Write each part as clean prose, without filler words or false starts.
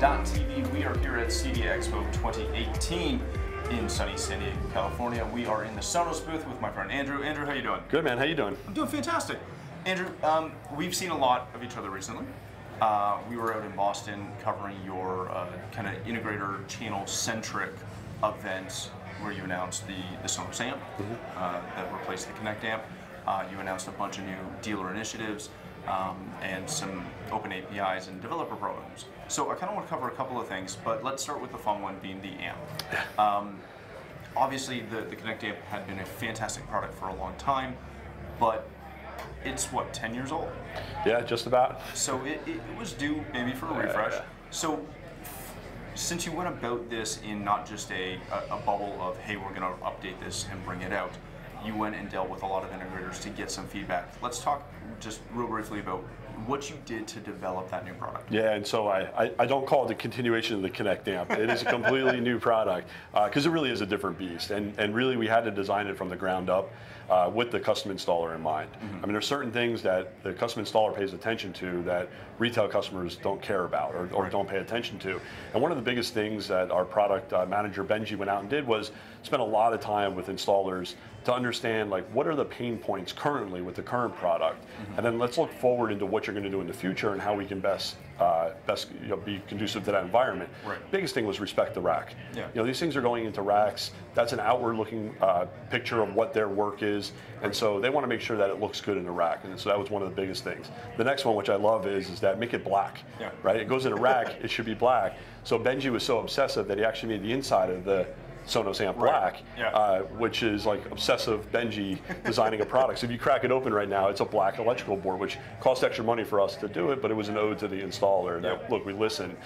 AVNation.TV. We are here at CEDIA Expo 2018 in sunny San Diego, California. We are in the SONOS booth with my friend Andrew. Andrew, how you doing? Good, man. How you doing? I'm doing fantastic. Andrew, we've seen a lot of each other recently. We were out in Boston covering your kind of integrator channel-centric event where you announced the SONOS amp that replaced the Connect amp. You announced a bunch of new dealer initiatives and some open APIs and developer programs. So I kind of want to cover a couple of things, but let's start with the fun one being the amp. Obviously, the Connect amp had been a fantastic product for a long time, but it's what, 10 years old? Yeah, just about. So it was due maybe for a refresh. So since you went about this in not just a bubble of, hey, we're going to update this and bring it out, you went and dealt with a lot of integrators to get some feedback. Let's talk just real briefly about what you did to develop that new product. Yeah, and so I don't call it the continuation of the Connect amp. It is a completely new product because it really is a different beast. And really we had to design it from the ground up with the custom installer in mind. I mean, there's certain things that the custom installer pays attention to that retail customers don't care about or don't pay attention to. And one of the biggest things that our product manager, Benji, went out and did was spend a lot of time with installers to understand, like, what are the pain points currently with the current product, and then let's look forward into what you're going to do in the future and how we can best be conducive to that environment. Right. Biggest thing was respect the rack. Yeah. These things are going into racks. That's an outward-looking picture of what their work is, and so they want to make sure that it looks good in the rack. And so that was one of the biggest things. The next one, which I love, is that make it black. Yeah. Right? It goes in a rack. It should be black. So Benji was so obsessive that he actually made the inside of the SONOS amp black, which is like obsessive Benji designing a product. So if you crack it open right now, it's a black electrical board, which cost extra money for us to do it, but it was an ode to the installer that, look, we listened.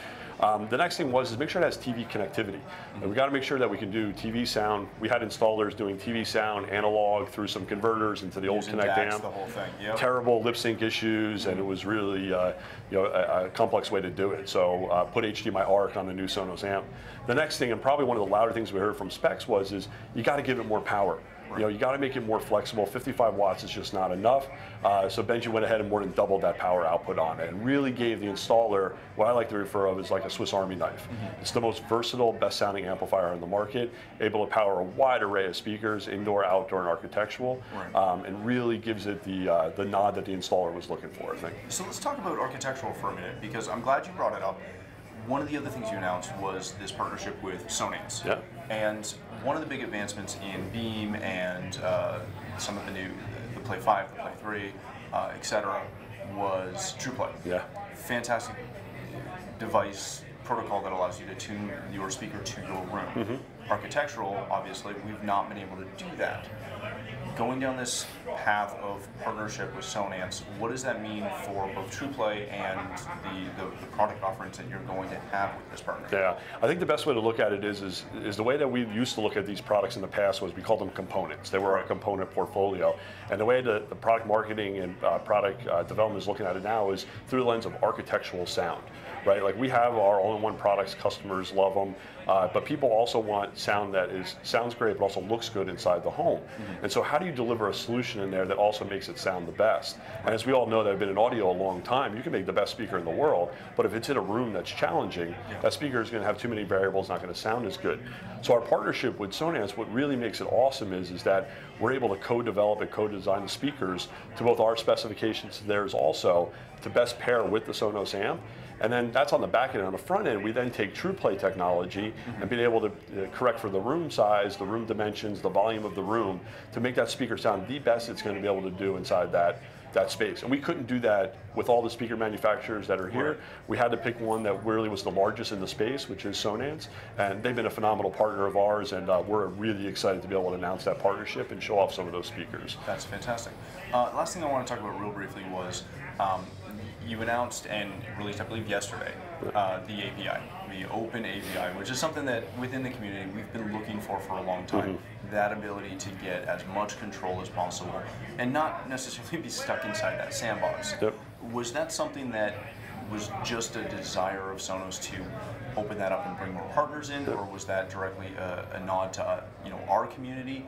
The next thing was make sure it has TV connectivity. And we got to make sure that we can do TV sound. We had installers doing TV sound analog through some converters into the old Connect amp. The whole thing. Terrible lip sync issues, and it was really a complex way to do it. So put HDMI ARC on the new SONOS amp. The next thing, and probably one of the louder things we heard from specs, is you got to give it more power. You got to make it more flexible. 55 watts is just not enough. So Benji went ahead and more than doubled that power output on it and really gave the installer what I like to refer of as like a Swiss Army knife. It's the most versatile, best sounding amplifier on the market, able to power a wide array of speakers, indoor, outdoor, and architectural, and really gives it the nod that the installer was looking for, I think. So let's talk about architectural for a minute, because I'm glad you brought it up. One of the other things you announced was this partnership with SONOS. Yeah. And one of the big advancements in Beam and some of the new, the Play 5, the Play 3, etc., was TruePlay. Yeah. Fantastic device protocol that allows you to tune your speaker to your room. Architectural, obviously, we've not been able to do that. Going down this path of partnership with SONOS, what does that mean for both TruePlay and the product offerings that you're going to have with this partnership? Yeah, I think the best way to look at it is the way that we used to look at these products in the past was we called them components. They were a component portfolio. And the way the product marketing and product development is looking at it now is through the lens of architectural sound. Right, like we have our all-in-one products, customers love them, but people also want sound that sounds great, but also looks good inside the home. And so how do you deliver a solution in there that also makes it sound the best? And as we all know that have been in audio a long time, you can make the best speaker in the world, but if it's in a room that's challenging, that speaker is going to have too many variables, not going to sound as good. So our partnership with SONOS, what really makes it awesome is that we're able to co-develop and co-design the speakers to both our specifications to theirs also, to best pair with the SONOS amp. And then that's on the back end. On the front end, we then take TruePlay technology and being able to correct for the room size, the room dimensions, the volume of the room to make that speaker sound the best it's going to be able to do inside that space. And we couldn't do that with all the speaker manufacturers that are here. We had to pick one that really was the largest in the space, which is SONOS. And they've been a phenomenal partner of ours, and we're really excited to be able to announce that partnership and show off some of those speakers. That's fantastic. Last thing I want to talk about real briefly was you announced and released, I believe yesterday, the API, the open API, which is something that within the community we've been looking for a long time. That ability to get as much control as possible and not necessarily be stuck inside that sandbox. Was that something that was just a desire of SONOS to open that up and bring more partners in, or was that directly a nod to our community?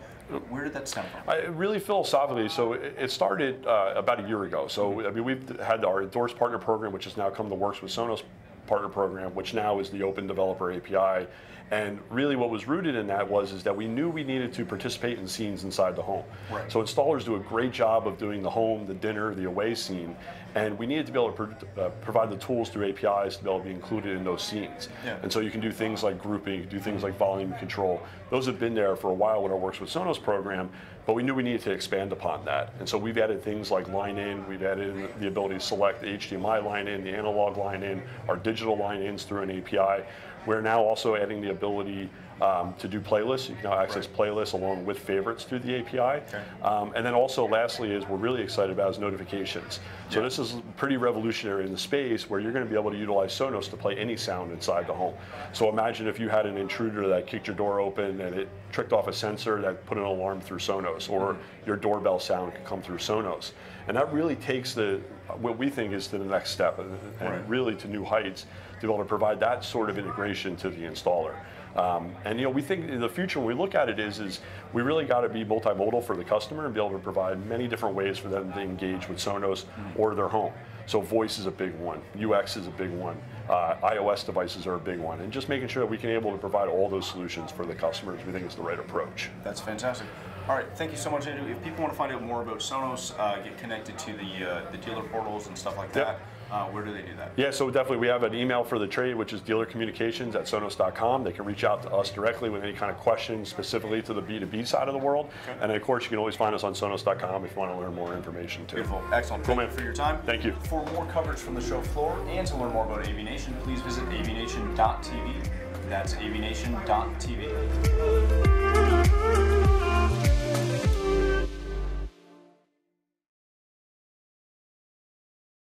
Where did that stem from? Really philosophically, so it started about a year ago. So I mean, we've had our endorsed partner program, which has now come to works with SONOS partner program, which now is the Open Developer API. And really what was rooted in that is that we knew we needed to participate in scenes inside the home. Right. So installers do a great job of doing the home, the dinner, the away scene, and we needed to be able to provide the tools through APIs to be able to be included in those scenes. Yeah. And so you can do things like grouping, do things like volume control. Those have been there for a while with our Works with Sonos program, but we knew we needed to expand upon that. And so we've added things like line in, we've added in the ability to select the HDMI line in, the analog line in, our digital line ins through an API. We're now also adding the ability to do playlists. You can now access playlists along with favorites through the API. Okay. And then also lastly is we're really excited about is notifications. So this is pretty revolutionary in the space where you're going to be able to utilize Sonos to play any sound inside the home. So imagine if you had an intruder that kicked your door open and it tricked off a sensor that put an alarm through Sonos, or your doorbell sound could come through Sonos. And that really takes what we think is to the next step and really to new heights to be able to provide that sort of integration to the installer. And we think in the future when we look at it is we really got to be multimodal for the customer and be able to provide many different ways for them to engage with Sonos or their home. So voice is a big one, UX is a big one, iOS devices are a big one, and just making sure that we can be able to provide all those solutions for the customers, we think is the right approach. That's fantastic. All right, thank you so much, Andrew. If people want to find out more about Sonos, get connected to the dealer portals and stuff like that, where do they do that? Yeah, so definitely we have an email for the trade, which is dealercommunications@sonos.com. They can reach out to us directly with any kind of questions specifically to the B2B side of the world. Okay. And then, of course, you can always find us on sonos.com if you want to learn more information too. Beautiful. Excellent. Thank you for your time. Thank you. For more coverage from the show floor and to learn more about AVNation, please visit avnation.tv. That's avnation.tv.